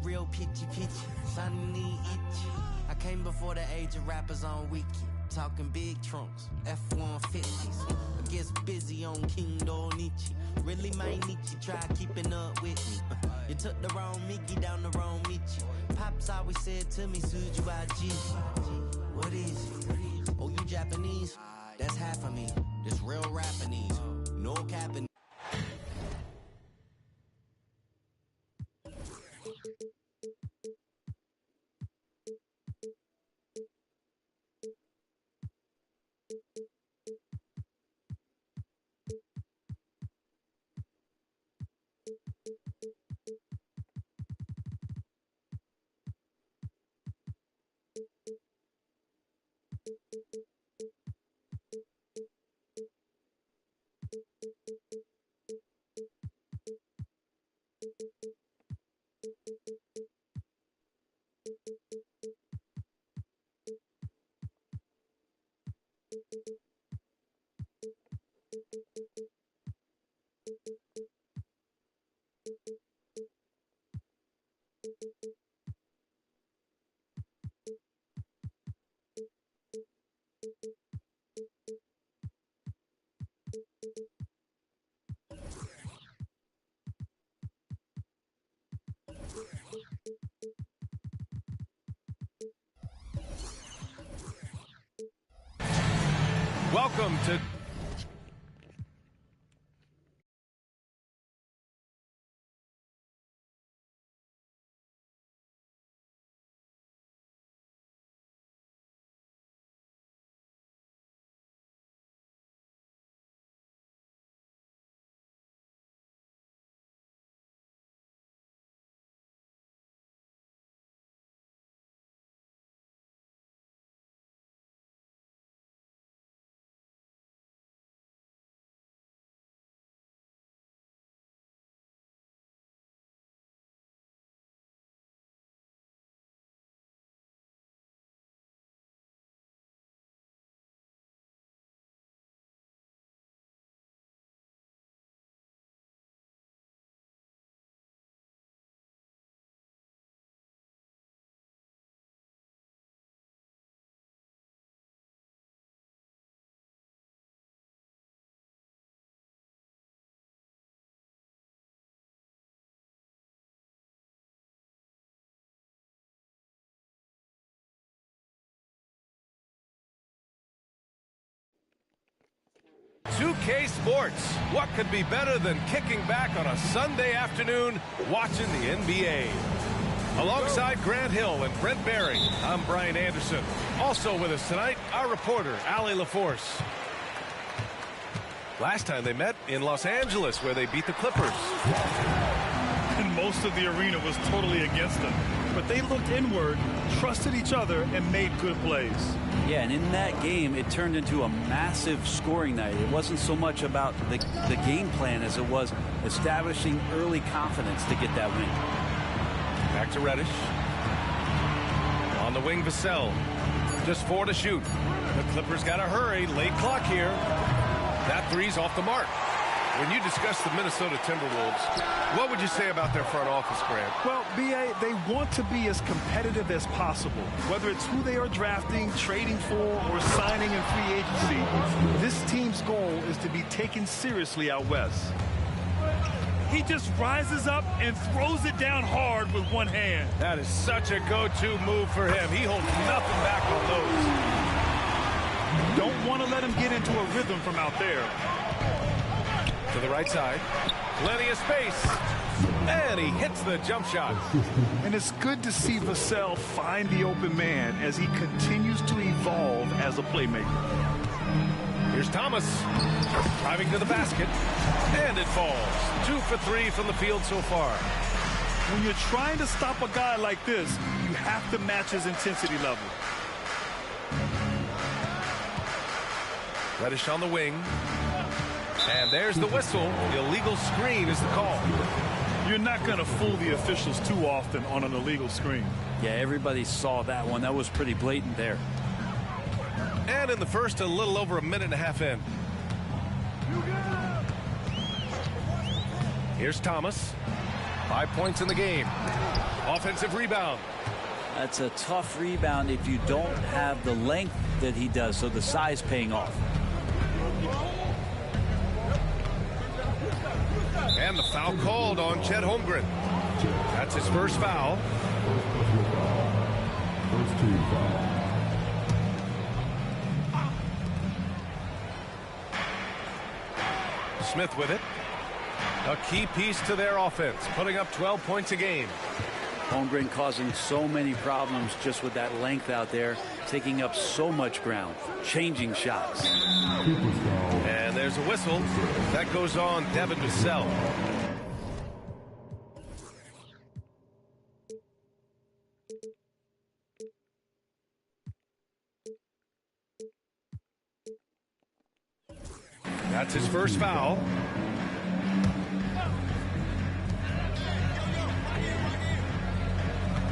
real pitchy. Sunny itchy. I came before the age of rappers on wiki. Talking big trunks, F-150s. I guess busy on King Nietzsche. Really might need you try keeping up with me. You took the wrong Mickey down the wrong Michi. Pops always said to me, Suju IG. What is it? Oh, you Japanese? That's half of me. This real Japanese. No capping. Welcome to K Sports. What could be better than kicking back on a Sunday afternoon watching the NBA? Alongside Grant Hill and Brent Barry, I'm Brian Anderson. Also with us tonight, our reporter, Allie LaForce. Last time they met in Los Angeles, where they beat the Clippers. And most of the arena was totally against them. But they looked inward, trusted each other, and made good plays. Yeah, and in that game, it turned into a massive scoring night. It wasn't so much about the game plan as it was establishing early confidence to get that win. Back to Reddish. On the wing, Vassell. Just 4 to shoot. The Clippers got to hurry. Late clock here. That three's off the mark. When you discuss the Minnesota Timberwolves, what would you say about their front office, Grant? Well, B.A., they want to be as competitive as possible. Whether it's who they are drafting, trading for, or signing in free agency, this team's goal is to be taken seriously out west. He just rises up and throws it down hard with one hand. That is such a go-to move for him. He holds nothing back on those. Don't want to let him get into a rhythm from out there. To the right side. Plenty of space. And he hits the jump shot. And it's good to see Vassell find the open man as he continues to evolve as a playmaker. Here's Thomas. Driving to the basket. And it falls. 2 for 3 from the field so far. When you're trying to stop a guy like this, you have to match his intensity level. Reddish on the wing. And there's the whistle. Illegal screen is the call. You're not going to fool the officials too often on an illegal screen. Yeah, everybody saw that one. That was pretty blatant there. And in the first, a little over a minute and a half in. Here's Thomas. 5 points in the game. Offensive rebound. That's a tough rebound if you don't have the length that he does, so the size paying off. And the foul called on Chet Holmgren. That's his first foul. First team foul. Smith with it. A key piece to their offense, putting up 12 points a game. Holmgren causing so many problems just with that length out there, taking up so much ground, changing shots. And there's a whistle. That goes on Devin Vassell. That's his first foul.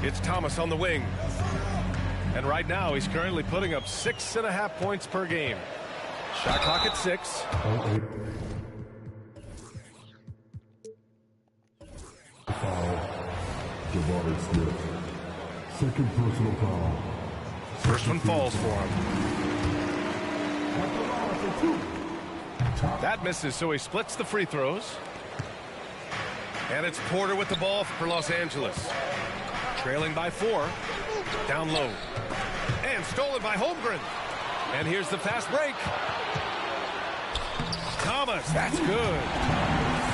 It's Thomas on the wing. And right now he's currently putting up 6.5 points per game. Shot clock at 6. Foul. Jabari Smith. Second personal foul. First one falls for him. That misses, so he splits the free throws. And it's Porter with the ball for Los Angeles. Trailing by 4. Down low. And stolen by Holmgren. And here's the fast break. Thomas, that's good.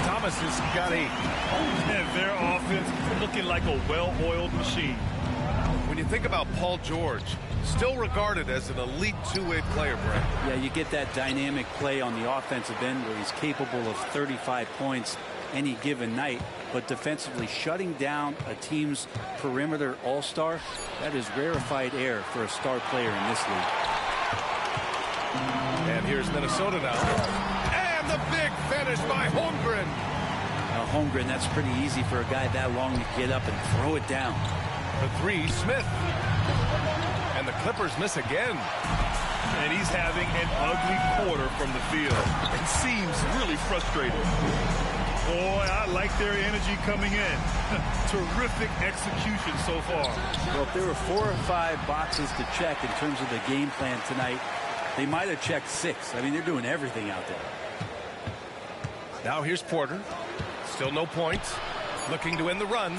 Thomas has got 8. And their offense looking like a well-oiled machine. When you think about Paul George, still regarded as an elite two-way player, Brent. Yeah, you get that dynamic play on the offensive end where he's capable of 35 points any given night, but defensively shutting down a team's perimeter all-star, that is rarefied air for a star player in this league. And here's Minnesota now. And the big finish by Holmgren. Now Holmgren, that's pretty easy for a guy that long to get up and throw it down. The 3, Smith. And the Clippers miss again. And he's having an ugly quarter from the field. It seems really frustrated. Boy, I like their energy coming in. Terrific execution so far. Well, if there were 4 or 5 boxes to check in terms of the game plan tonight, they might have checked 6. I mean, they're doing everything out there. Now here's Porter. Still no points. Looking to end the run.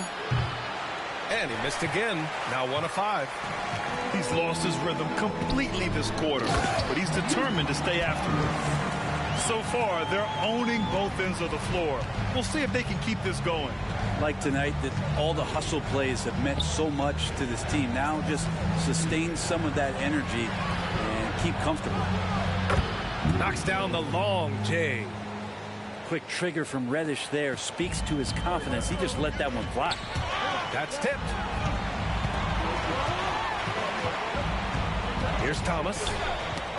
And he missed again. Now 1 of 5. He's lost his rhythm completely this quarter, but he's determined to stay after it. So far, they're owning both ends of the floor. We'll see if they can keep this going. Like tonight, that all the hustle plays have meant so much to this team. Now just sustain some of that energy and keep comfortable. Knocks down the long J. Quick trigger from Reddish there speaks to his confidence. He just let that one fly. That's tipped. Here's Thomas.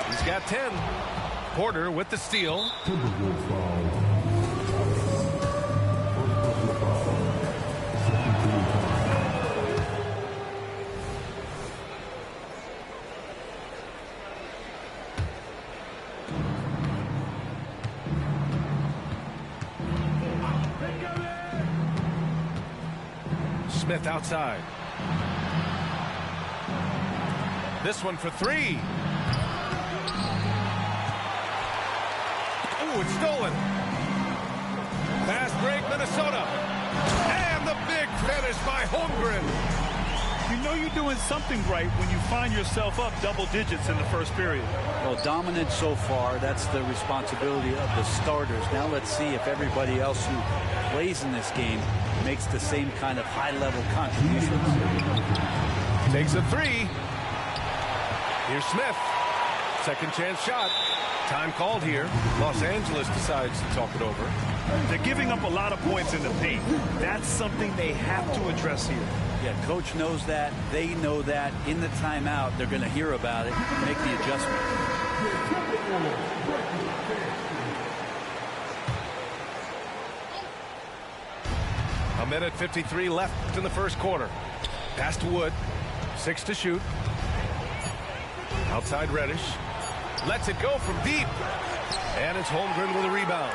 He's got 10. Porter with the steal. Timberwolves foul. Smith outside. This one for 3. Oh, it's stolen. Fast break, Minnesota. And the big finish by Holmgren. You know you're doing something right when you find yourself up double digits in the first period. Well, dominant so far. That's the responsibility of the starters. Now let's see if everybody else who plays in this game makes the same kind of high-level contributions. Takes a 3. Here's Smith. Second chance shot. Time called here. Los Angeles decides to talk it over. They're giving up a lot of points in the paint. That's something they have to address here. Yeah, coach knows that. They know that. In the timeout, they're going to hear about it and make the adjustment. A minute 53 left in the first quarter. Pass to Wood. 6 to shoot. Outside Reddish. Lets it go from deep. And it's Holmgren with a rebound.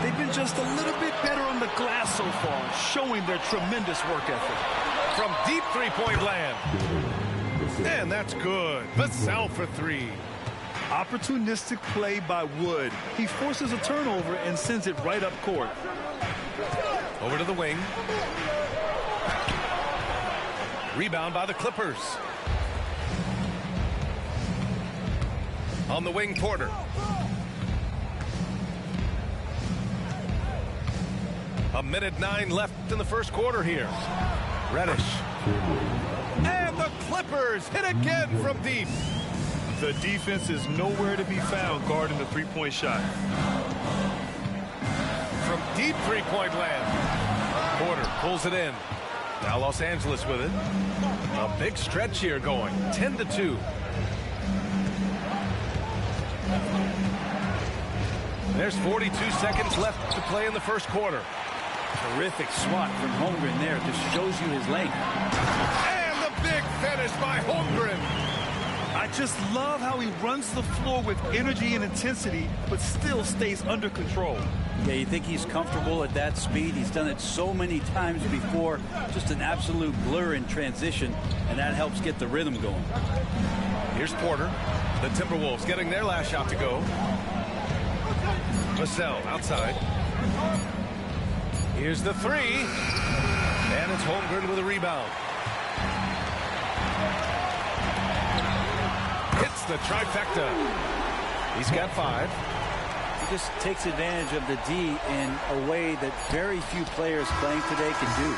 They've been just a little bit better on the glass so far, showing their tremendous work ethic. From deep three-point land. And that's good. Vassell for three. Opportunistic play by Wood. He forces a turnover and sends it right up court. Over to the wing. Rebound by the Clippers. On the wing, Porter. A minute 9 left in the first quarter here. Reddish. And the Clippers hit again from deep. The defense is nowhere to be found guarding the three-point shot. From deep three-point land. Porter pulls it in. Now Los Angeles with it. A big stretch here going. 10-2. There's 42 seconds left to play in the first quarter. Terrific swat from Holmgren there. Just shows you his length. And the big finish by Holmgren. I just love how he runs the floor with energy and intensity, but still stays under control. Yeah, you think he's comfortable at that speed. He's done it so many times before. Just an absolute blur in transition, and that helps get the rhythm going. Here's Porter. The Timberwolves getting their last shot to go. Vassell outside. Here's the three. And it's Holmgren with a rebound. Hits the trifecta. He's got 5. He just takes advantage of the D in a way that very few players playing today can do.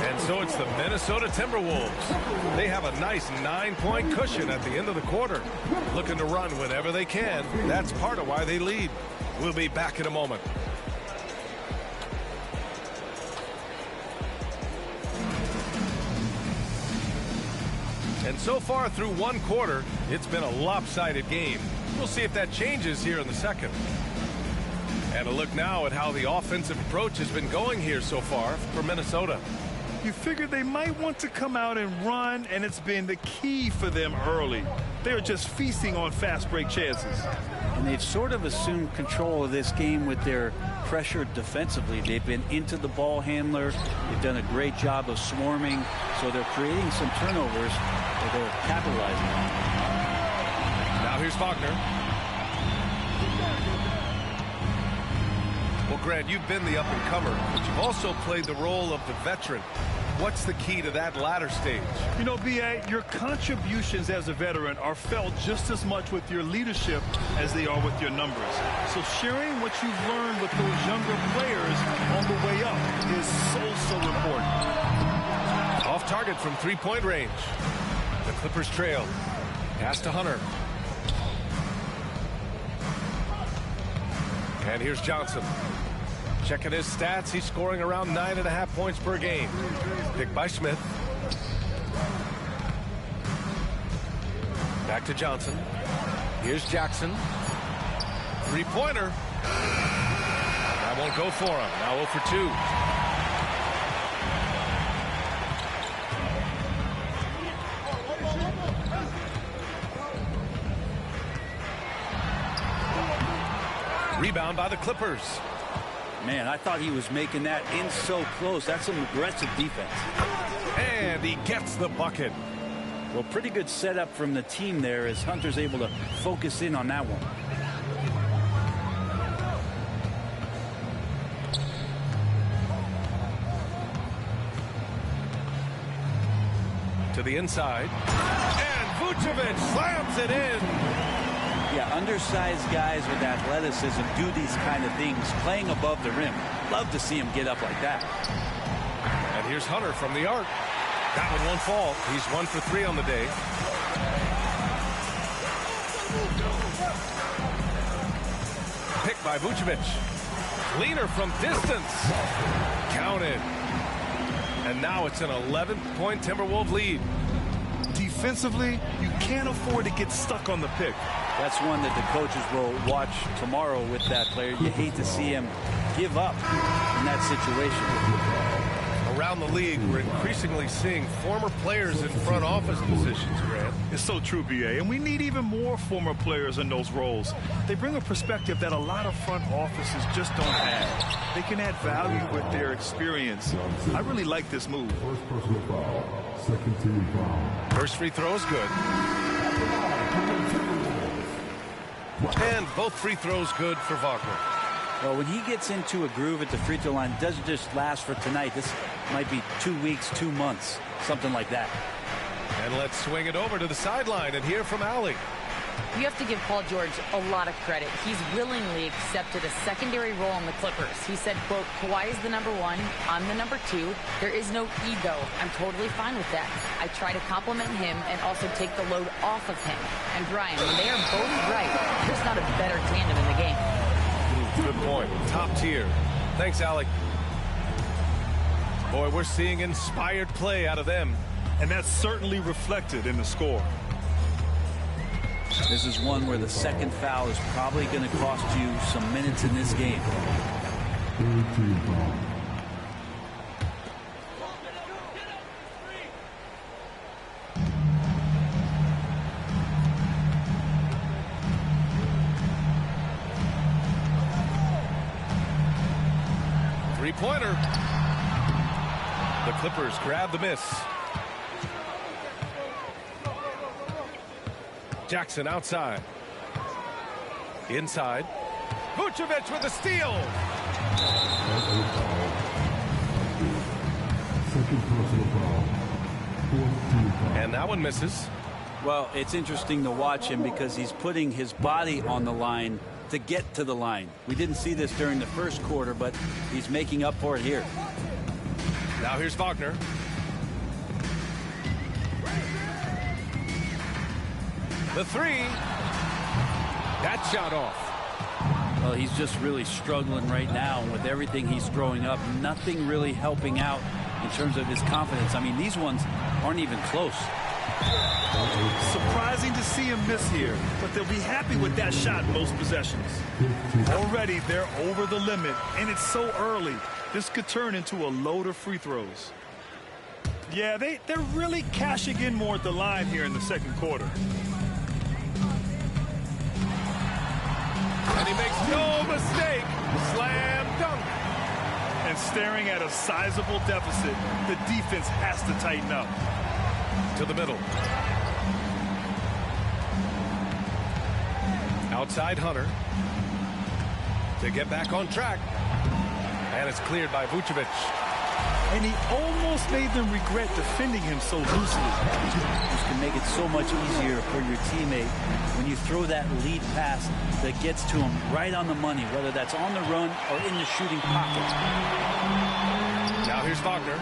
And so it's the Minnesota Timberwolves. They have a nice 9-point cushion at the end of the quarter. Looking to run whenever they can. That's part of why they lead. We'll be back in a moment. And so far through one quarter, it's been a lopsided game. We'll see if that changes here in the second. And a look now at how the offensive approach has been going here so far for Minnesota. You figured they might want to come out and run, and it's been the key for them early. They're just feasting on fast break chances. And they've sort of assumed control of this game with their pressure defensively. They've been into the ball handler. They've done a great job of swarming. So they're creating some turnovers that they're capitalizing on. Now here's Wagner. Well, Grant, you've been the up-and-comer, but you've also played the role of the veteran. What's the key to that latter stage? You know, B.A., your contributions as a veteran are felt just as much with your leadership as they are with your numbers. So sharing what you've learned with those younger players on the way up is so important. Off target from three-point range. The Clippers trail. Pass to Hunter. And here's Johnson. Checking his stats, he's scoring around 9.5 points per game. Picked by Smith. Back to Johnson. Here's Jackson. Three-pointer. That won't go for him. Now 0 for 2. Rebound by the Clippers. Man, I thought he was making that in so close. That's some aggressive defense. And he gets the bucket. Well, pretty good setup from the team there as Hunter's able to focus in on that one. To the inside. And Vucevic slams it in. Yeah, undersized guys with athleticism do these kind of things, playing above the rim. Love to see him get up like that. And here's Hunter from the arc. That one won't fall. He's 1 for 3 on the day. Picked by Vucevic. Leaner from distance. Counted. And now it's an 11-point Timberwolves lead. Defensively, you can't afford to get stuck on the pick. That's one that the coaches will watch tomorrow with that player. You hate to see him give up in that situation. around the league, we're increasingly seeing former players in front office positions, Grant. It's so true, B.A., and we need even more former players in those roles. They bring a perspective that a lot of front offices just don't have. They can add value with their experience. I really like this move. First personal foul. Second team foul. First free throw is good. And both free throws good for Wagner. Well, when he gets into a groove at the free throw line, it doesn't just last for tonight. This might be 2 weeks, 2 months, something like that. And let's swing it over to the sideline and hear from Allie. You have to give Paul George a lot of credit. He's willingly accepted a secondary role in the Clippers. He said, quote, Kawhi is the number 1, I'm the number 2. There is no ego. I'm totally fine with that. I try to compliment him and also take the load off of him. And Brian, when they are both right, there's not a better tandem in the game. Good point. Top tier. Thanks, Alec. Boy, we're seeing inspired play out of them. And that's certainly reflected in the score. This is one where the second foul is probably going to cost you some minutes in this game. Third team foul. Three-pointer. The Clippers grab the miss. Jackson outside. Inside. Vucevic with the steal. Second personal foul. Fourth team foul. And that one misses. Well, it's interesting to watch him because he's putting his body on the line to get to the line. We didn't see this during the first quarter, but he's making up for it here. Now here's Wagner. The three. That shot off. Well, he's just really struggling right now with everything he's throwing up. Nothing really helping out in terms of his confidence. I mean, these ones aren't even close. Surprising to see him miss here, but they'll be happy with that shot most possessions. Already, they're over the limit, and it's so early. This could turn into a load of free throws. Yeah, they're really cashing in more at the line here in the second quarter. And he makes no mistake. Slam dunk. And staring at a sizable deficit, the defense has to tighten up. To the middle. Outside Hunter. To get back on track. And it's cleared by Vucevic. And he almost made them regret defending him so loosely. This can make it so much easier for your teammate when you throw that lead pass that gets to him right on the money, whether that's on the run or in the shooting pocket. Now here's Wagner.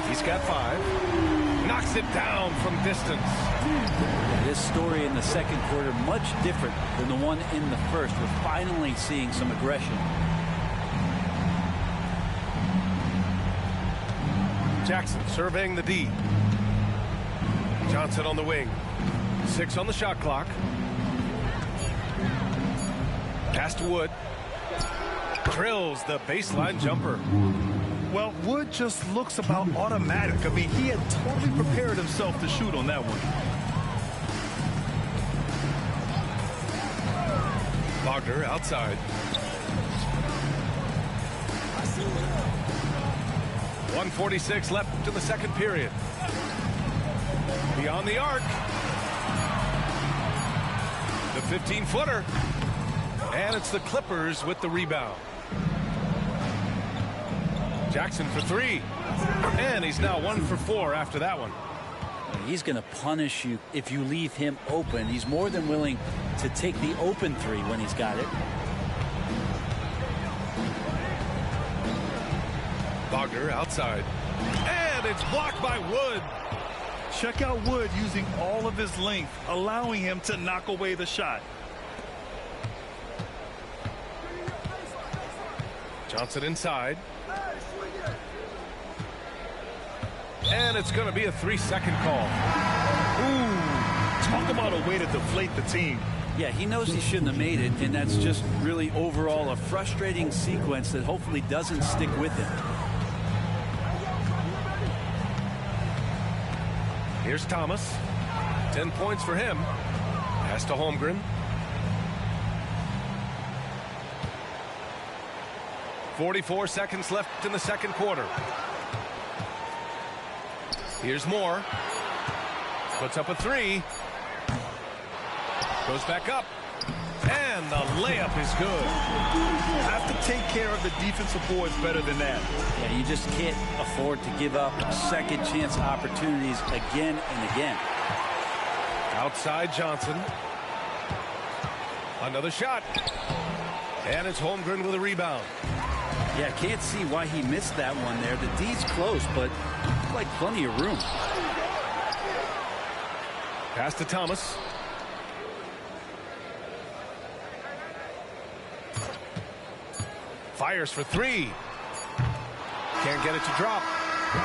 He's got 5. Knocks it down from distance. This story in the second quarter much different than the one in the first. We're finally seeing some aggression. Jackson surveying the D. Johnson on the wing. 6 on the shot clock. Pass to Wood. Drills the baseline jumper. Well, Wood just looks about automatic. I mean, he had totally prepared himself to shoot on that one. Wagner outside. 1:46 left to the second period. Beyond the arc. The 15-footer. And it's the Clippers with the rebound. Jackson for 3. And he's now 1 for 4 after that one. He's going to punish you if you leave him open. He's more than willing to take the open 3 when he's got it. Wagner outside. And it's blocked by Wood. Check out Wood using all of his length, allowing him to knock away the shot. Johnson inside. And it's going to be a 3-second call. Ooh, talk about a way to deflate the team. Yeah, he knows he shouldn't have made it, and that's just really overall a frustrating sequence that hopefully doesn't stick with him. Here's Thomas. 10 points for him. Pass to Holmgren. 44 seconds left in the second quarter. Here's Moore. Puts up a three. Goes back up. And the layup is good. Have to take care of the defensive boards better than that. Yeah, you just can't afford to give up second chance opportunities again and again. Outside Johnson. Another shot. And it's Holmgren with a rebound. Yeah, can't see why he missed that one there. The D's close, but like plenty of room. Pass to Thomas. Fires for three. Can't get it to drop.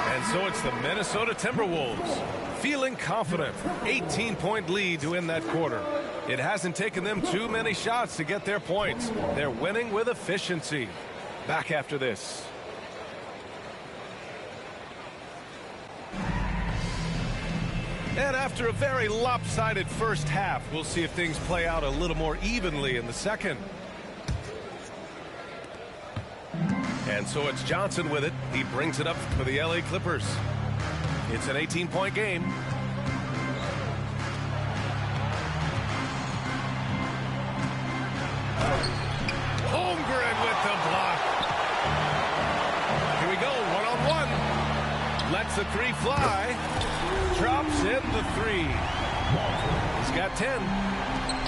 And so it's the Minnesota Timberwolves feeling confident. 18-point lead to win that quarter. It hasn't taken them too many shots to get their points. They're winning with efficiency. Back after this. And after a very lopsided first half, we'll see if things play out a little more evenly in the second. And so it's Johnson with it. He brings it up for the LA Clippers. It's an 18-point game. Holmgren with the block. Here we go, one-on-one. Lets the three fly. Drops in the three. He's got 10.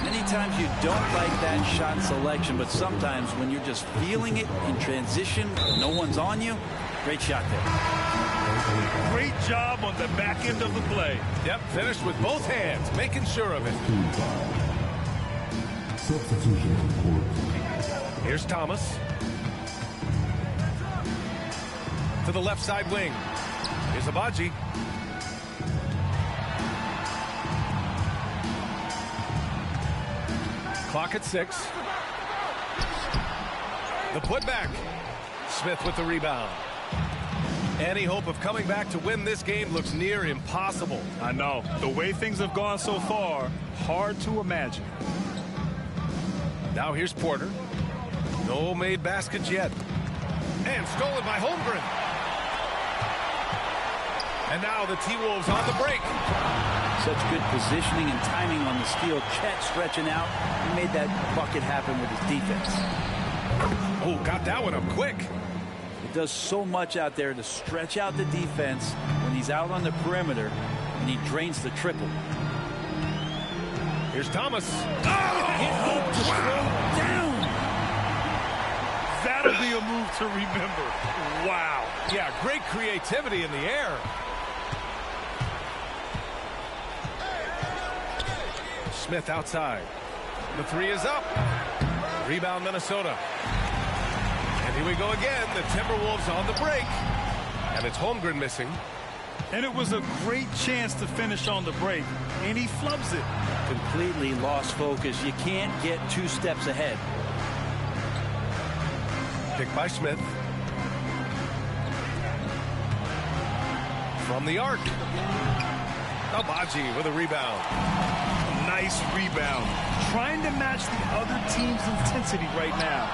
Many times you don't like that shot selection, but sometimes when you're just feeling it in transition, no one's on you, great shot there. Great job on the back end of the play. Yep, finished with both hands, making sure of it. Substitution report. Here's Thomas. To the left side wing. Here's Abaji. Clock at 6. The putback. Smith with the rebound. Any hope of coming back to win this game looks near impossible. I know. The way things have gone so far, hard to imagine. Now here's Porter. No made baskets yet. And stolen by Holmgren. And now the T-Wolves on the break. Such good positioning and timing on the steal. Chet stretching out. He made that bucket happen with his defense. Oh, got that one up quick. He does so much out there to stretch out the defense when he's out on the perimeter, and he drains the triple. Here's Thomas. Down. That'll be a move to remember. Wow. Yeah, great creativity in the air. Smith outside. The three is up. Rebound Minnesota. And here we go again. The Timberwolves on the break. And it's Holmgren missing. And it was a great chance to finish on the break. And he flubs it. Completely lost focus. You can't get 2 steps ahead. Picked by Smith. From the arc. Abaji with a rebound. Nice rebound. Trying to match the other team's intensity right now.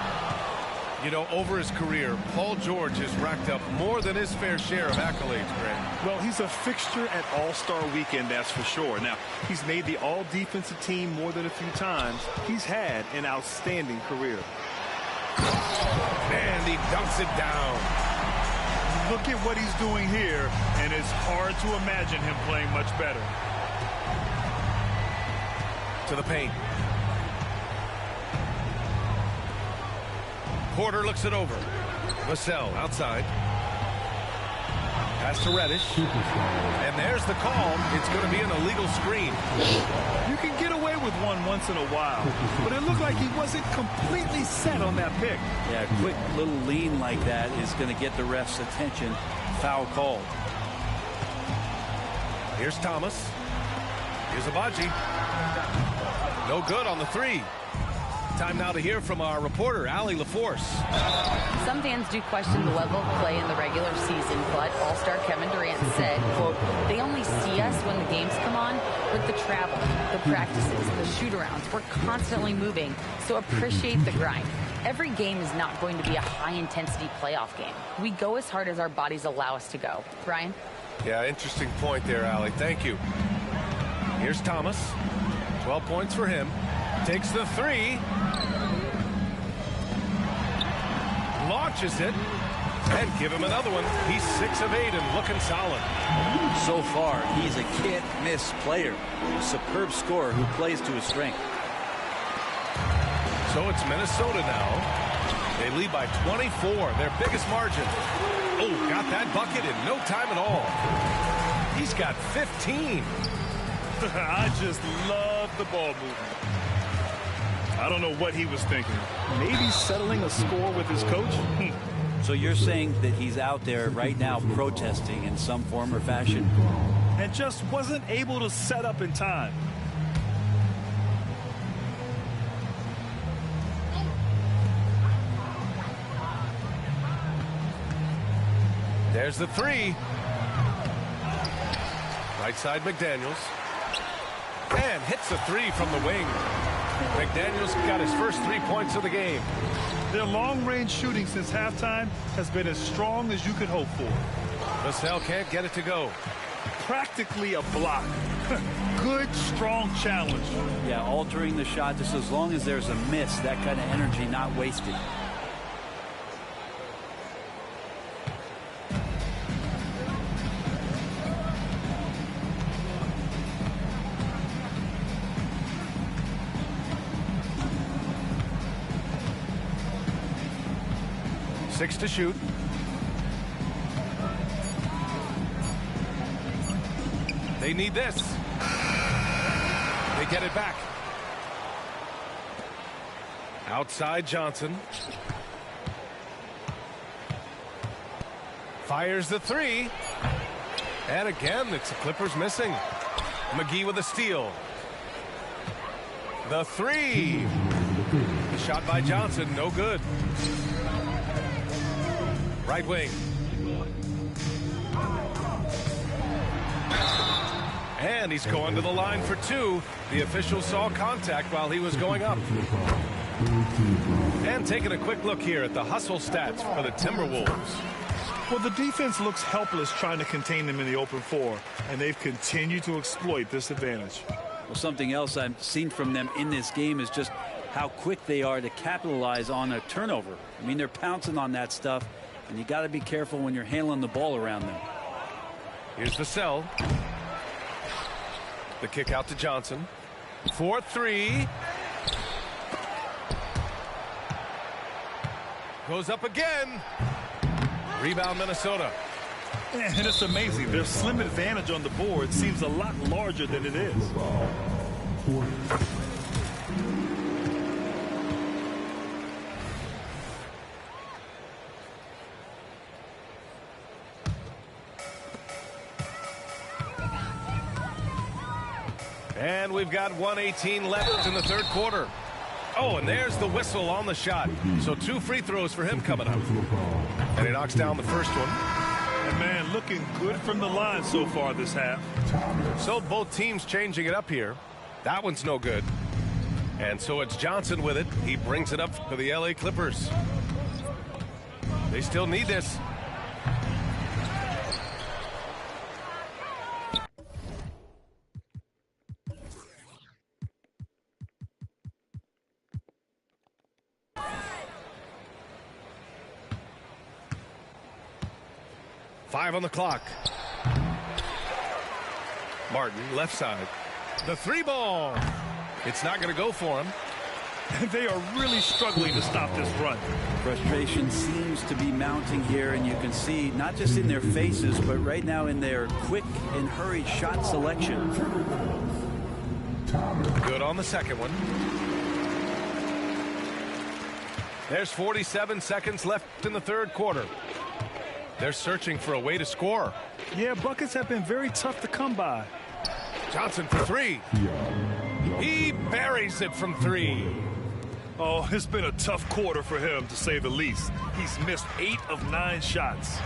You know, over his career, Paul George has racked up more than his fair share of accolades, Greg. Well, he's a fixture at All-Star Weekend, that's for sure. Now, he's made the all-defensive team more than a few times. He's had an outstanding career. And he dunks it down. Look at what he's doing here, and it's hard to imagine him playing much better. To the paint. Porter looks it over. Vassell outside. Pass to Reddish. And there's the call. It's going to be an illegal screen. You can get away with one once in a while, but it looked like he wasn't completely set on that pick. Yeah, a quick little lean like that is going to get the ref's attention. Foul called. Here's Thomas. Here's Abaji. No good on the three. Time now to hear from our reporter, Allie LaForce. Some fans do question the level of play in the regular season, but All-Star Kevin Durant said, quote, "They only see us when the travel, the practices, the shoot-arounds. We're constantly moving, so appreciate the grind. Every game is not going to be a high-intensity playoff game. We go as hard as our bodies allow us to go. Brian? Yeah, interesting point there, Allie. Thank you. Here's Thomas. 12 points for him. Takes the three. Launches it. And give him another one. He's 6 of 8 and looking solid. So far, he's a can't-miss player. A superb scorer who plays to his strength. So it's Minnesota now. They lead by 24, their biggest margin. Oh, got that bucket in no time at all. He's got 15. I just love the ball movement. I don't know what he was thinking. Maybe settling a score with his coach? So you're saying that he's out there right now protesting in some form or fashion? And just wasn't able to set up in time. There's the three. Right side McDaniels. And hits the three from the wing. McDaniels got his first 3 points of the game. Their long-range shooting since halftime has been as strong as you could hope for. Vassell can't get it to go. Practically a block. Good, strong challenge. Yeah, altering the shot just as long as there's a miss. That kind of energy not wasted. Six to shoot. They need this. They get it back. Outside Johnson. Fires the three. And again, it's the Clippers missing. McGee with a steal. The three. The shot by Johnson, no good. Right wing. And he's going to the line for two. The official saw contact while he was going up. And taking a quick look here at the hustle stats for the Timberwolves. Well, the defense looks helpless trying to contain them in the open floor, and they've continued to exploit this advantage. Well, something else I've seen from them in this game is just how quick they are to capitalize on a turnover. I mean, they're pouncing on that stuff. And you got to be careful when you're handling the ball around them. Here's Vassell. The kick out to Johnson. 4-3. Goes up again. Rebound Minnesota. And it's amazing. Their slim advantage on the board seems a lot larger than it is. 'And we've got 1:18 left in the third quarter. Oh, and there's the whistle on the shot. So 2 free throws for him coming up. And he knocks down the first one. And man, looking good from the line so far this half. So both teams changing it up here. That one's no good. And so it's Johnson with it. He brings it up for the LA Clippers. They still need this. Five on the clock. Martin, left side. The three ball. It's not going to go for him. They are really struggling to stop this run. Frustration seems to be mounting here, and you can see not just in their faces, but right now in their quick and hurried shot selection. Good on the second one. There's 47 seconds left in the third quarter. They're searching for a way to score. Yeah, buckets have been very tough to come by. Johnson for three. He buries it from three. Oh, it's been a tough quarter for him, to say the least. He's missed 8 of 9 shots.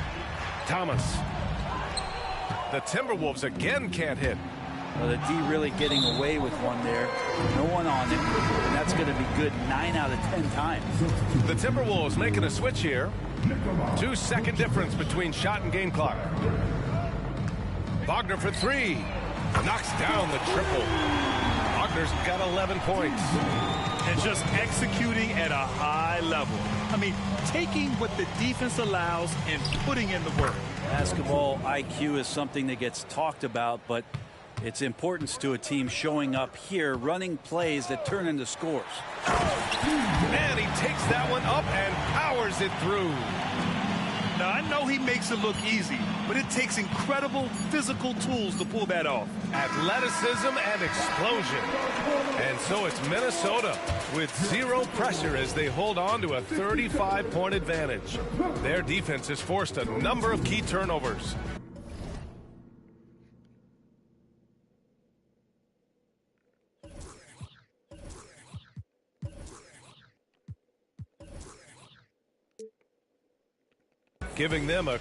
Thomas. The Timberwolves again can't hit. The D really getting away with one there. No one on him. And that's going to be good 9 out of 10 times. The Timberwolves making a switch here. 2-second difference between shot and game clock. Wagner for 3. Knocks down the triple. Wagner's got 11 points. And just executing at a high level. I mean, taking what the defense allows and putting in the work. Basketball IQ is something that gets talked about, but its importance to a team showing up here, running plays that turn into scores. And he takes that one up and powers it through. Now, I know he makes it look easy, but it takes incredible physical tools to pull that off. Athleticism and explosion. And so it's Minnesota with 0 pressure as they hold on to a 35-point advantage. Their defense has forced a number of key turnovers. Giving them a